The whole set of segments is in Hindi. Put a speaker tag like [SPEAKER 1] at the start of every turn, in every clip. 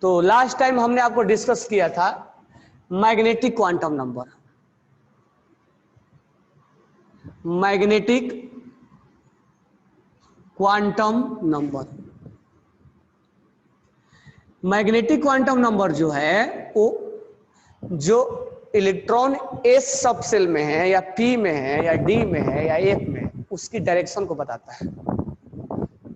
[SPEAKER 1] तो लास्ट टाइम हमने आपको डिस्कस किया था magnetic quantum number. Magnetic quantum number, magnetic quantum number जो है वो जो इलेक्ट्रॉन एस सब सेल में है या पी में है या डी में है या एफ में है, उसकी डायरेक्शन को बताता है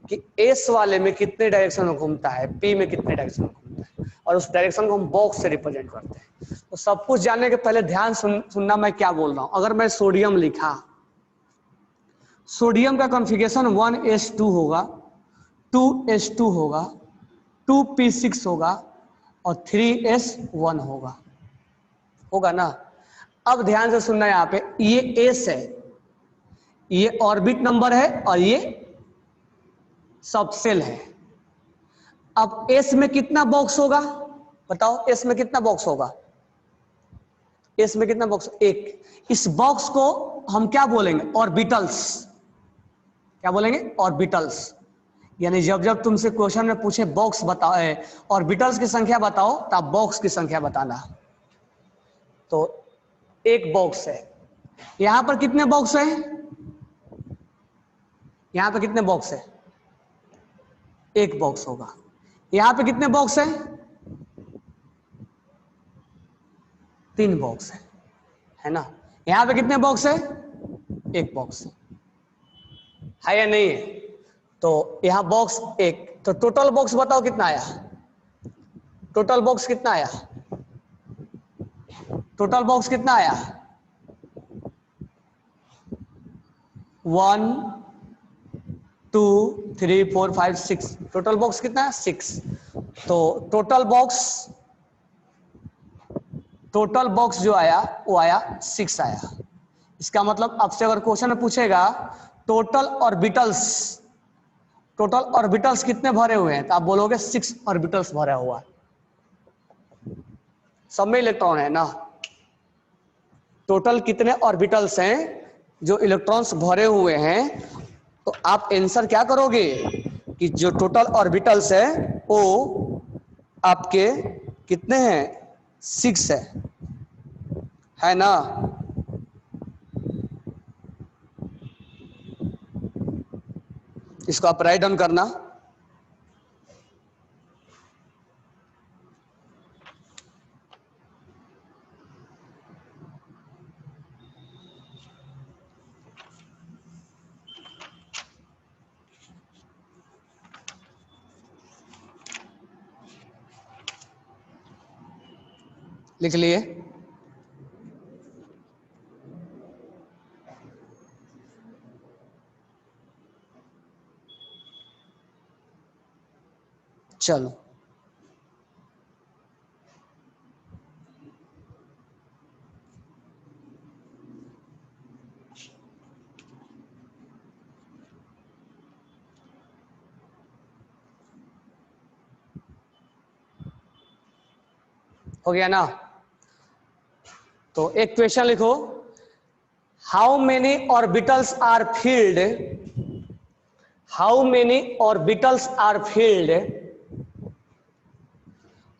[SPEAKER 1] कि एस वाले में कितने डायरेक्शन में घूमता है, पी में कितने डायरेक्शन में घूमता है, और उस डायरेक्शन को हम बॉक्स से रिप्रेजेंट करते हैं। तो सब कुछ जानने के पहले ध्यान सुनना मैं क्या बोल रहा हूं। अगर मैं सोडियम लिखा, सोडियम का कॉन्फ़िगरेशन 1s2 होगा, 2s2 होगा, 2p6 होगा और 3s1 होगा ना। अब ध्यान से सुनना, यहां पे ये एस है, ये ऑर्बिट नंबर है और ये सबसेल है। अब एस में कितना बॉक्स होगा बताओ, एस में कितना बॉक्स होगा? एस में कितना बॉक्स? एक। इस बॉक्स को हम क्या बोलेंगे? ऑर्बिटल्स। क्या बोलेंगे? ऑर्बिटल्स। यानी जब जब तुमसे क्वेश्चन में पूछे बॉक्स बताओ, ऑर्बिटल्स की संख्या बताओ, तो आप बॉक्स की संख्या बताना। तो एक बॉक्स है। यहां पर कितने बॉक्स है? यहां पर कितने बॉक्स है? एक बॉक्स होगा। यहां पे कितने बॉक्स है? 3 बॉक्स है ना। यहां पे कितने बॉक्स है? एक बॉक्स है या नहीं है? तो यहां बॉक्स एक, तो टोटल बॉक्स बताओ कितना आया? टोटल बॉक्स कितना आया? टोटल बॉक्स कितना आया? 1 2 3 4 5 6। टोटल बॉक्स कितना है? 6। तो टोटल बॉक्स जो आया वो आया 6 आया। इसका मतलब आपसे अगर क्वेश्चन में पूछेगा टोटल ऑर्बिटल्स कितने भरे हुए हैं, तो आप बोलोगे 6 ऑर्बिटल्स भरा हुआ है। सब में इलेक्ट्रॉन है ना। टोटल कितने ऑर्बिटल्स हैं जो इलेक्ट्रॉन्स भरे हुए हैं, तो आप आंसर क्या करोगे कि जो टोटल ऑर्बिटल्स है वो आपके कितने हैं? 6 है ना। इसको आप राइट डाउन करना। लिख लिए? चलो हो गया ना। तो एक क्वेश्चन लिखो, how many orbitals are filled, how many orbitals are filled,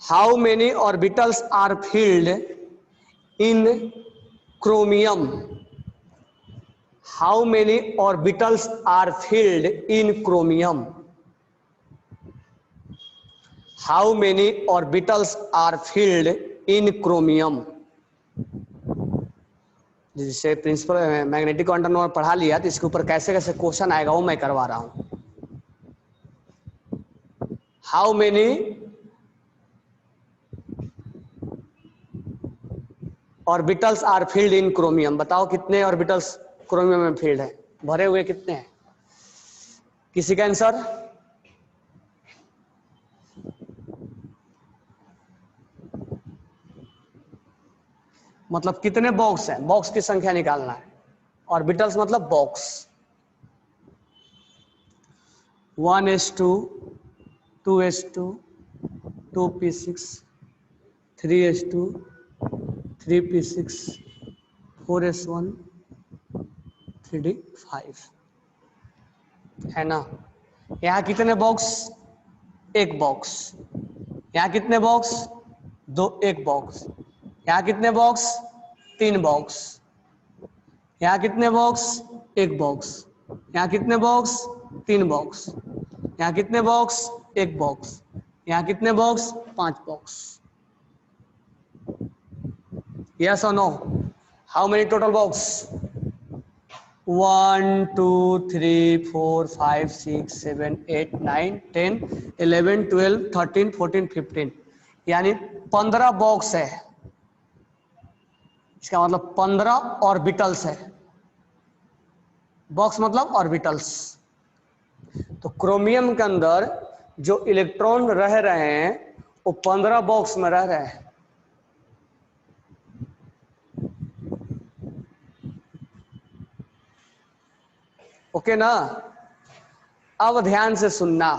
[SPEAKER 1] how many orbitals are filled in chromium, how many orbitals are filled in chromium, how many orbitals are filled in chromium. जिसे प्रिंसिपल मैग्नेटिक क्वांटम नंबर पढ़ा लिया, तो इसके ऊपर कैसे कैसे क्वेश्चन आएगा वो मैं करवा रहा हूं। How many orbitals are filled in chromium, बताओ कितने ऑर्बिटल्स क्रोमियम में फील्ड है, भरे हुए कितने हैं? किसी का आंसर? मतलब कितने बॉक्स हैं, बॉक्स की संख्या निकालना है। ऑर्बिटल्स मतलब box. 1s2 2s2 2p6 3s2 3p6 4s1 3d5 है ना। यहां कितने बॉक्स? एक बॉक्स। यहाँ कितने बॉक्स, एक बॉक्स। यहाँ कितने बॉक्स, 3 बॉक्स। यहाँ कितने बॉक्स, 1 बॉक्स। यहाँ कितने बॉक्स, 3 बॉक्स। यहाँ कितने बॉक्स, 1 बॉक्स। यहाँ कितने बॉक्स, 5 बॉक्स। यस और no? How many total box? 1 2 3 4 5 6 7 8 9 10 11 12 13 14 15, यानी 15 बॉक्स है। इसका मतलब 15 ऑर्बिटल्स है। बॉक्स मतलब ऑर्बिटल्स। तो क्रोमियम के अंदर जो इलेक्ट्रॉन रह रहे हैं वो 15 बॉक्स में रह रहे हैं। ओके ना? अब ध्यान से सुनना,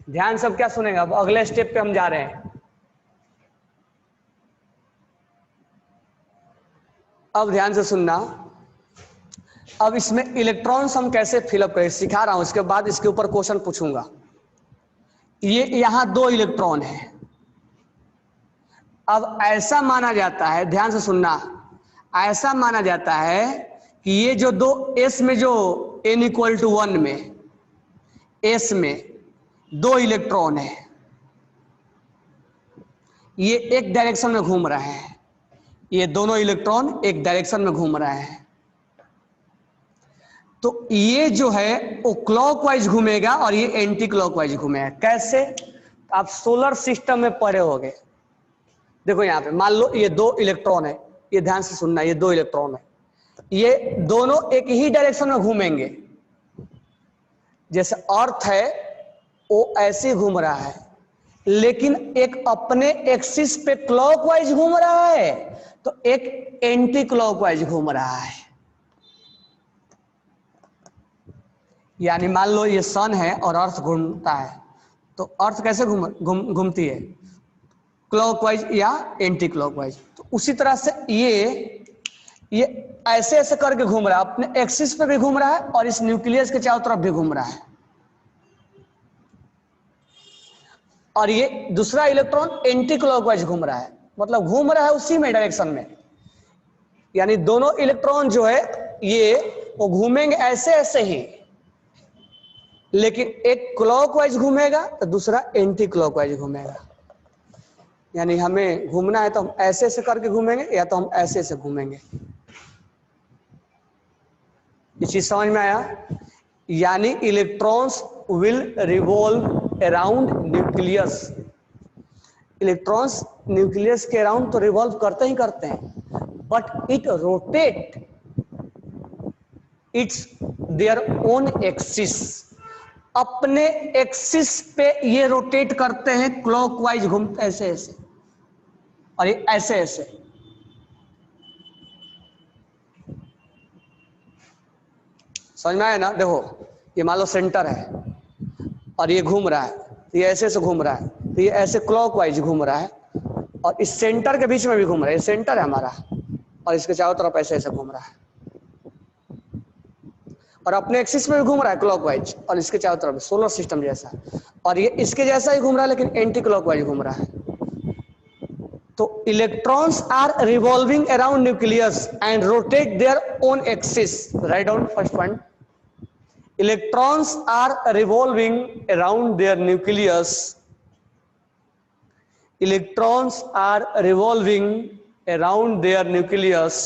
[SPEAKER 1] ध्यान सब क्या सुनेगा। अब अगले स्टेप पे हम जा रहे हैं। अब ध्यान से सुनना। अब इसमें इलेक्ट्रॉन्स हम कैसे फिलअप करें सिखा रहा हूं, इसके बाद इसके ऊपर क्वेश्चन पूछूंगा। ये यहां 2 इलेक्ट्रॉन है। अब ऐसा माना जाता है, ध्यान से सुनना, ऐसा माना जाता है कि ये जो 2 s में, जो n = 1 में, s में 2 इलेक्ट्रॉन है, ये एक डायरेक्शन में घूम रहे हैं। ये दोनों इलेक्ट्रॉन एक डायरेक्शन में घूम रहे हैं। तो ये जो है वो क्लॉकवाइज घूमेगा और ये एंटी क्लॉकवाइज घूमेगा। कैसे? आप सोलर सिस्टम में पढ़े होंगे। देखो यहां पे मान लो ये 2 इलेक्ट्रॉन है, ये ध्यान से सुनना, ये 2 इलेक्ट्रॉन है, ये दोनों एक ही डायरेक्शन में घूमेंगे। जैसे अर्थ है वो ऐसे घूम रहा है, लेकिन एक अपने एक्सिस पे क्लॉकवाइज घूम रहा है, तो एक एंटी क्लॉकवाइज घूम रहा है। यानी मान लो ये सन है और अर्थ घूमता है, तो अर्थ कैसे घूमती है, क्लॉकवाइज या एंटी क्लॉकवाइज। तो उसी तरह से ये ऐसे ऐसे करके घूम रहा है, अपने एक्सिस पे भी घूम रहा है और इस न्यूक्लियस के चारों तरफ भी घूम रहा है। और ये दूसरा इलेक्ट्रॉन एंटी क्लॉकवाइज घूम रहा है, मतलब घूम रहा है उसी में डायरेक्शन में। यानी दोनों इलेक्ट्रॉन जो है ये वो घूमेंगे ऐसे ऐसे ही, लेकिन एक क्लॉकवाइज घूमेगा तो दूसरा एंटी क्लॉकवाइज घूमेगा। यानी हमें घूमना है तो हम ऐसे ऐसे करके घूमेंगे या तो हम ऐसे ऐसे घूमेंगे। ये चीज समझ में आया? यानी electrons will revolve around nucleus. Electrons nucleus के अराउंड तो रिवॉल्व करते ही करते हैं, but it rotate it's there own axis. अपने एक्सिस पे ये रोटेट करते हैं, क्लॉकवाइज घूमते ऐसे ऐसे और ये ऐसे ऐसे। समझ में आया ना? देखो ये मान लो सेंटर है और ये घूम रहा है, ये ऐसे ऐसे घूम रहा है, तो ये ऐसे क्लॉकवाइज घूम रहा है और इस सेंटर के बीच में भी घूम रहा है। ये सेंटर है हमारा और इसके चारों तरफ ऐसे ऐसे घूम रहा है और अपने एक्सिस में भी घूम रहा है क्लॉकवाइज और इसके चारों तरफ सोलर सिस्टम जैसा, और ये इसके जैसा ही घूम रहा है लेकिन एंटी क्लॉकवाइज घूम रहा है। तो electrons are revolving around nucleus and rotate their own axis. Write down first point. Electrons are revolving around their nucleus. Electrons are revolving around their nucleus.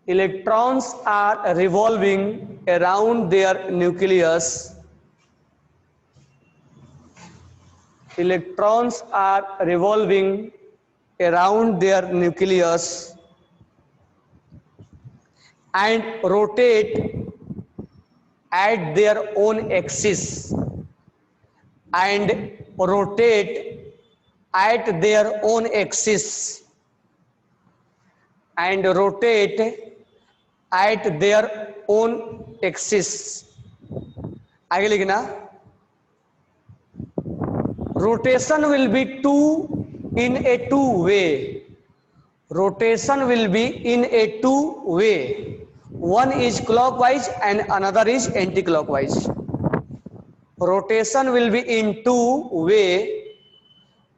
[SPEAKER 1] Electrons are revolving around their nucleus. Electrons are revolving around their nucleus and rotate at their own axis, and rotate at their own axis, and rotate at their own axis. आगे लिखना, rotation will be in a two way. Rotation will be in a two way. one is clockwise and another is anti-clockwise. Rotation will be in two way.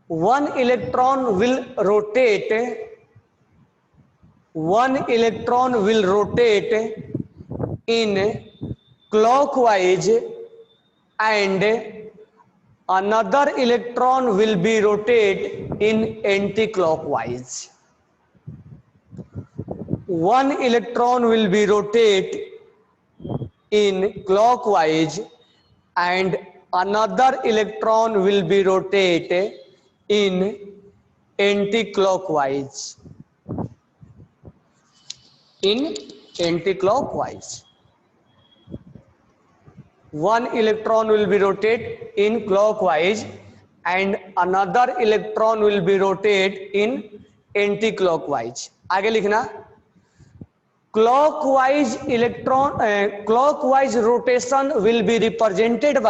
[SPEAKER 1] One electron will rotate in clockwise and another electron will be rotate in anti-clockwise. One electron will be rotate in clockwise and another electron will be rotate in anti-clockwise. One electron will be rotate in clockwise and another electron will be rotate in anti-clockwise. आगे लिखना, clockwise rotation will be represented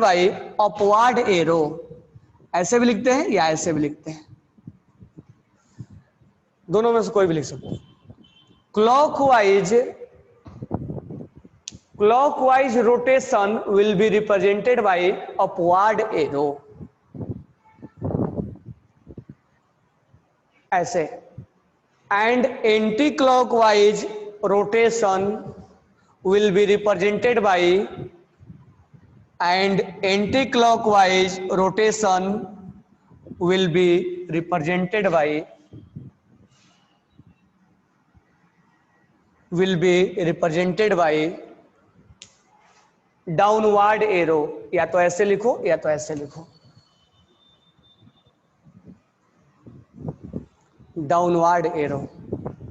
[SPEAKER 1] by upward arrow. ऐसे भी लिखते हैं या ऐसे भी लिखते हैं, दोनों में से कोई भी लिख सकते हैं. Clockwise rotation will be represented by upward arrow. ऐसे. And anti-clockwise rotation will be represented by downward arrow. या तो ऐसे लिखो या तो ऐसे लिखो. Downward arrow.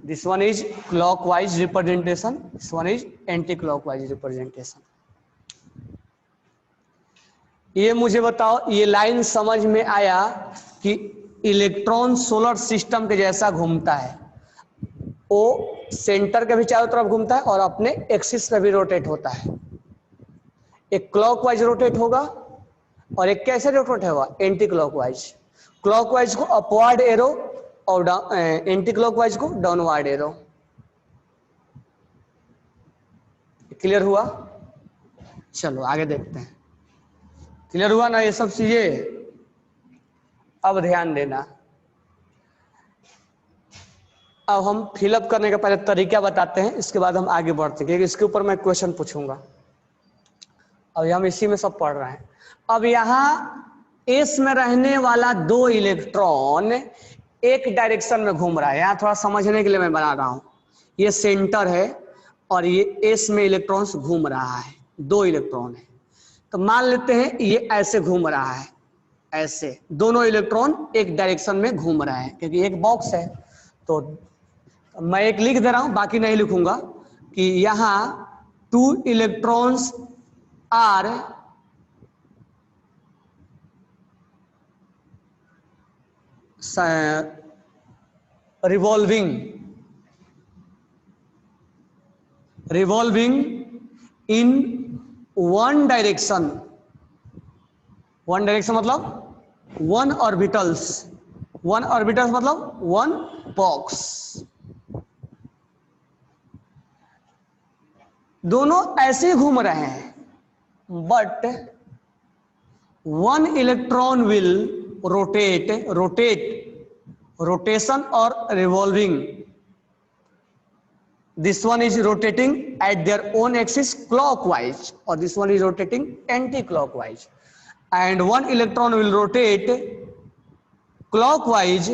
[SPEAKER 1] This one is clockwise representation, this one is anti clockwise representation. ये मुझे बताओ, ये लाइन समझ में आया कि इलेक्ट्रॉन सोलर सिस्टम के जैसा घूमता है. वो सेंटर के भी चारों तरफ घूमता है और अपने एक्सिस पे भी रोटेट होता है. एक क्लॉकवाइज रोटेट होगा और एक कैसे रोटेट होगा, एंटी क्लॉकवाइज. क्लॉकवाइज को अपवर्ड एरो और एंटी क्लॉकवाइज को डाउनवर्ड एरो. क्लियर हुआ? चलो आगे देखते हैं. क्लियर हुआ ना ये सब चीजें? अब ध्यान देना. अब हम फिलअप करने का पहले तरीका बताते हैं, इसके बाद हम आगे बढ़ते हैं, क्योंकि इसके ऊपर मैं क्वेश्चन पूछूंगा. अभी हम इसी में सब पढ़ रहे हैं. अब यहाँ एस में रहने वाला 2 इलेक्ट्रॉन एक डायरेक्शन में घूम रहा है. यहाँ थोड़ा समझने के लिए मैं बना रहा हूं. ये सेंटर है और ये एस में इलेक्ट्रॉन्स घूम रहा है. 2 इलेक्ट्रॉन है. तो मान लेते हैं ये ऐसे घूम रहा है, ऐसे दोनों इलेक्ट्रॉन एक डायरेक्शन में घूम रहा है, क्योंकि एक बॉक्स है. तो मैं एक लिख दे रहा हूं, बाकी नहीं लिखूंगा, कि यहां 2 electrons are revolving in one direction. मतलब 1 orbitals. 1 orbitals मतलब 1 box. दोनों ऐसे घूम रहे हैं, but 1 electron will rotation or revolving. This one is rotating at their own axis clockwise, or this one is rotating anti-clockwise. And 1 electron will rotate clockwise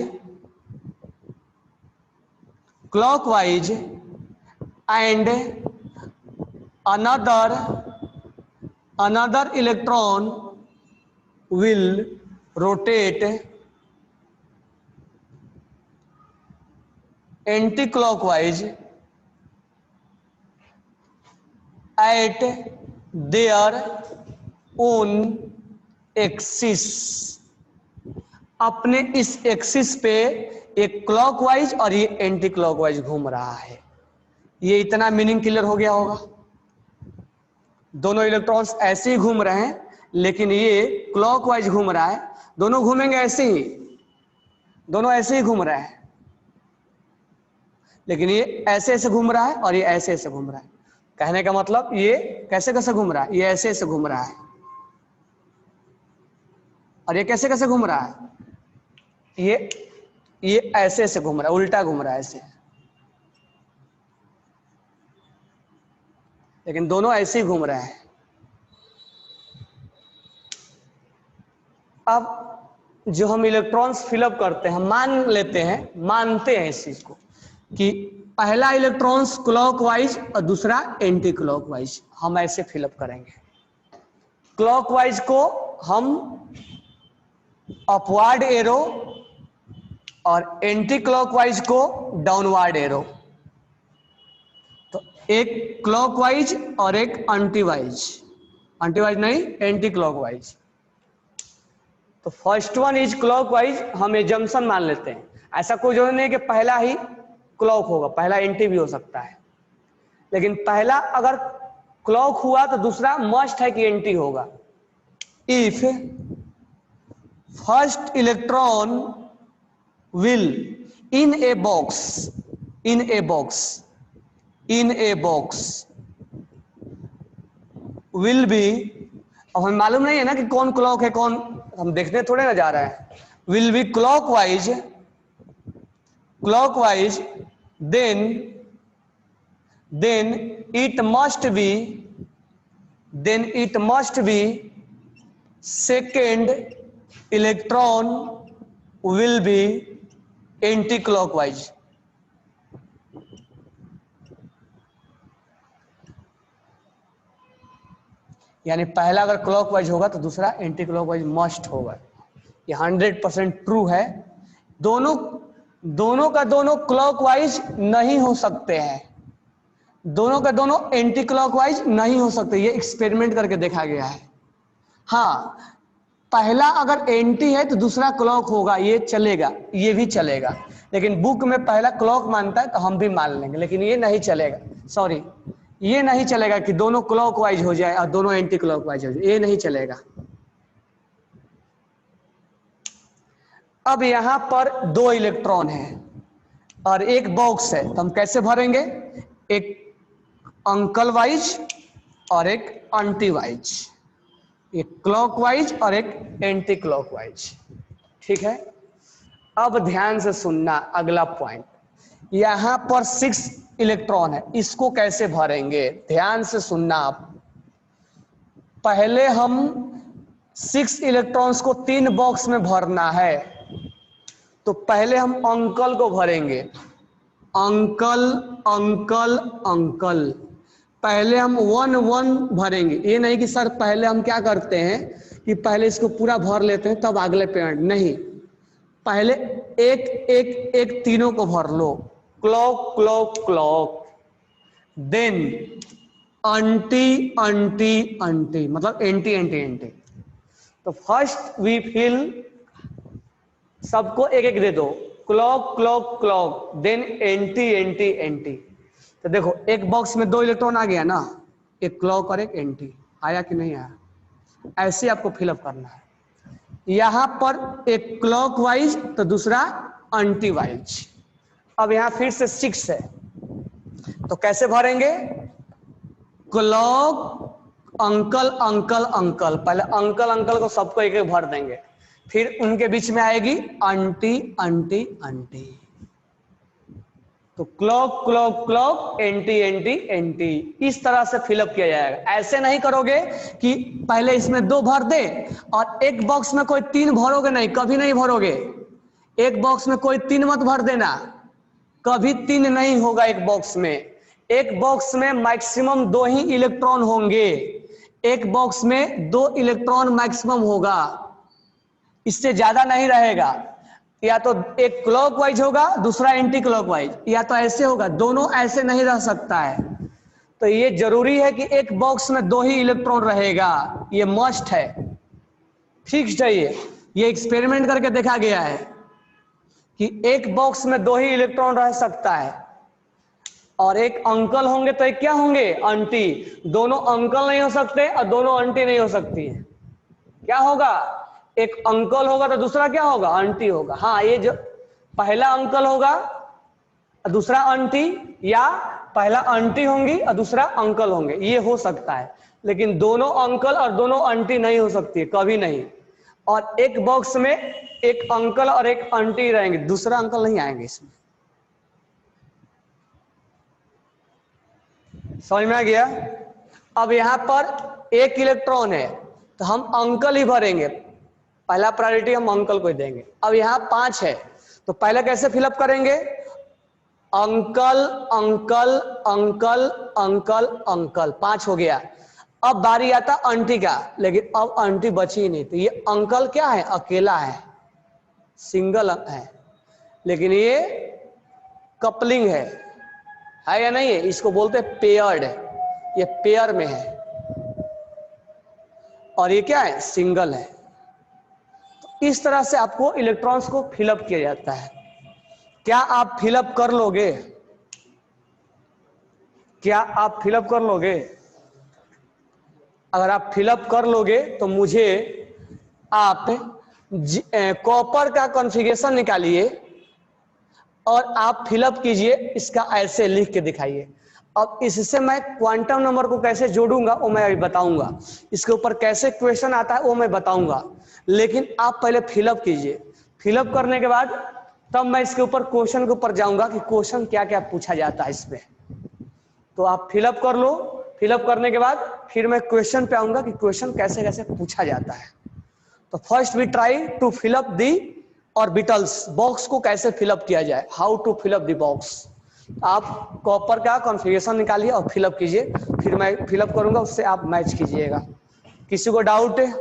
[SPEAKER 1] and another electron will rotate anti-clockwise at their own axis. अपने इस एक्सिस पे एक क्लॉकवाइज और ये एंटी क्लॉकवाइज घूम रहा है. ये इतना मीनिंग क्लियर हो गया होगा. दोनों इलेक्ट्रॉन्स ऐसे ही घूम रहे हैं, लेकिन ये क्लॉकवाइज घूम रहा है. दोनों घूमेंगे ऐसे ही, दोनों ऐसे ही घूम रहे हैं. लेकिन ये ऐसे ऐसे घूम रहा है और ये ऐसे ऐसे घूम रहा है। कहने का मतलब ये कैसे कैसे घूम रहा है, ये ऐसे ऐसे घूम रहा है और ये कैसे कैसे घूम रहा है, ये ऐसे ऐसे घूम रहा है, उल्टा घूम रहा है ऐसे, लेकिन दोनों ऐसे ही घूम रहे हैं। अब जो हम इलेक्ट्रॉन्स फिलअप करते हैं, हम मानते हैं इस चीज को कि पहला इलेक्ट्रॉन्स क्लॉकवाइज और दूसरा एंटी क्लॉकवाइज, हम ऐसे फिलअप करेंगे। क्लॉकवाइज को हम अपवर्ड एरो और एंटी क्लॉकवाइज को डाउनवर्ड एरो। तो एक क्लॉकवाइज और एक एंटीवाइज नहीं, एंटी क्लॉकवाइज। तो फर्स्ट वन इज क्लॉकवाइज, हम एजम्पशन मान लेते हैं, ऐसा कोई जरूरी नहीं कि पहला ही क्लॉक होगा, पहला एंटी भी हो सकता है, लेकिन पहला अगर क्लॉक हुआ तो दूसरा मस्ट है कि एंटी होगा। If first electron will in a box will be, अब हमें मालूम नहीं है ना कि कौन क्लॉक है कौन, हम देखने थोड़े ना जा रहे हैं, will be clockwise then it must be second electron will be anti clockwise. यानी पहला अगर क्लॉकवाइज होगा तो दूसरा एंटी क्लॉकवाइज मस्ट होगा। ये 100% ट्रू है। दोनों का दोनों क्लॉकवाइज नहीं हो सकते हैं, दोनों का दोनों एंटी क्लॉकवाइज नहीं हो सकते, ये एक्सपेरिमेंट करके देखा गया है। हाँ, पहला अगर एंटी है तो दूसरा क्लॉक होगा, ये चलेगा, ये भी चलेगा, लेकिन बुक में पहला क्लॉक मानता है तो हम भी मान लेंगे, लेकिन ये नहीं चलेगा, सॉरी ये नहीं चलेगा कि दोनों क्लॉकवाइज हो जाए और दोनों एंटी क्लॉकवाइज हो जाए, ये नहीं चलेगा। अब यहां पर 2 इलेक्ट्रॉन है और एक बॉक्स है, तो हम कैसे भरेंगे, एक अंकल वाइज और एक एंटी वाइज, एक क्लॉकवाइज और एक एंटी क्लॉकवाइज। ठीक है, अब ध्यान से सुनना अगला पॉइंट, यहां पर 6 इलेक्ट्रॉन है, इसको कैसे भरेंगे, ध्यान से सुनना आप। पहले हम 6 इलेक्ट्रॉन्स को 3 बॉक्स में भरना है, तो पहले हम अंकल को भरेंगे, अंकल अंकल अंकल, पहले हम 1 1 भरेंगे। ये नहीं कि सर पहले हम क्या करते हैं कि पहले इसको पूरा भर लेते हैं तब अगले पेमेंट, नहीं, पहले एक एक एक तीनों को भर लो, clock clock clock, then anti anti anti, मतलब एंटी एंटी एंटी। तो फर्स्ट वी फिल, सबको एक एक दे दो, clock clock clock, then anti anti anti. तो देखो एक बॉक्स में 2 इलेक्ट्रॉन आ गया ना, एक क्लॉक और एक एंटी, आया कि नहीं आया, ऐसे आपको फिलअप करना है। यहां पर एक क्लॉक वाइज तो दूसरा एंटी वाइज। अब यहां फिर से 6 है, तो कैसे भरेंगे, क्लॉक अंकल अंकल अंकल, पहले अंकल अंकल को सबको एक एक भर देंगे, फिर उनके बीच में आएगी अंटी अंटी अंटी, तो clock clock clock anti anti anti, इस तरह से फिलअप किया जाएगा। ऐसे नहीं करोगे कि पहले इसमें 2 भर दे और एक बॉक्स में कोई 3 भरोगे, नहीं, कभी नहीं भरोगे। एक बॉक्स में कोई 3 मत भर देना, कभी 3 नहीं होगा एक बॉक्स में। एक बॉक्स में मैक्सिमम 2 ही इलेक्ट्रॉन होंगे, एक बॉक्स में 2 इलेक्ट्रॉन मैक्सिमम होगा, इससे ज्यादा नहीं रहेगा। या तो एक क्लॉकवाइज होगा दूसरा एंटी क्लॉकवाइज, या तो ऐसे होगा, दोनों ऐसे नहीं रह सकता है। तो ये जरूरी है कि एक बॉक्स में 2 ही इलेक्ट्रॉन रहेगा, ये मस्ट है, फिक्स्ड है। ये एक्सपेरिमेंट करके देखा गया है कि एक बॉक्स में 2 ही इलेक्ट्रॉन रह सकता है, और एक अंकल होंगे तो एक क्या होंगे, आंटी। दोनों अंकल नहीं हो सकते और दोनों आंटी नहीं हो सकती है, क्या होगा, एक अंकल होगा तो दूसरा क्या होगा, आंटी होगा। हाँ, ये जो पहला अंकल होगा दूसरा आंटी, या पहला आंटी होंगी और दूसरा अंकल होंगे, ये हो सकता है। लेकिन दोनों अंकल और दोनों आंटी नहीं हो सकती है, कभी नहीं। और एक बॉक्स में एक अंकल और एक आंटी रहेंगे, दूसरा अंकल नहीं आएंगे इसमें। समझ में आ गया? अब यहां पर एक इलेक्ट्रॉन है तो हम अंकल ही भरेंगे, पहला प्रायोरिटी हम अंकल को ही देंगे। अब यहां 5 है तो पहले कैसे फिलअप करेंगे? Uncle uncle uncle uncle uncle, 5 हो गया। अब बारी आता आंटी का, लेकिन अब आंटी बची नहीं, तो ये अंकल क्या है? अकेला है, सिंगल है। लेकिन ये कपलिंग है या नहीं है? इसको बोलते हैं पेयर्ड, ये पेयर में है। और ये क्या है? सिंगल है। तो इस तरह से आपको इलेक्ट्रॉन्स को फिलअप किया जाता है। क्या आप फिलअप कर लोगे? क्या आप फिलअप कर लोगे? अगर आप फिलअप कर लोगे तो मुझे आप कॉपर का कॉन्फ़िगरेशन निकालिए और आप फिलअप कीजिए, इसका ऐसे लिख के दिखाइए। अब इससे मैं क्वांटम नंबर को कैसे जोड़ूंगा वो मैं अभी बताऊंगा, इसके ऊपर कैसे क्वेश्चन आता है वो मैं बताऊंगा। लेकिन आप पहले फिलअप कीजिए, फिलअप करने के बाद तब मैं इसके ऊपर क्वेश्चन के ऊपर जाऊंगा कि क्वेश्चन क्या क्या पूछा जाता है इसमें। तो आप फिलअप कर लो, फिलअप करने के बाद फिर मैं क्वेश्चन पे आऊंगा कि क्वेश्चन कैसे कैसे पूछा जाता है। तो first we try to fill up the orbitals, box को कैसे फिलअप किया जाए, how to fill up the box. आप कॉपर का कॉन्फ़िगरेशन निकालिए और फिलअप कीजिए, फिर मैं फिलअप करूंगा, उससे आप मैच कीजिएगा। किसी को डाउट है?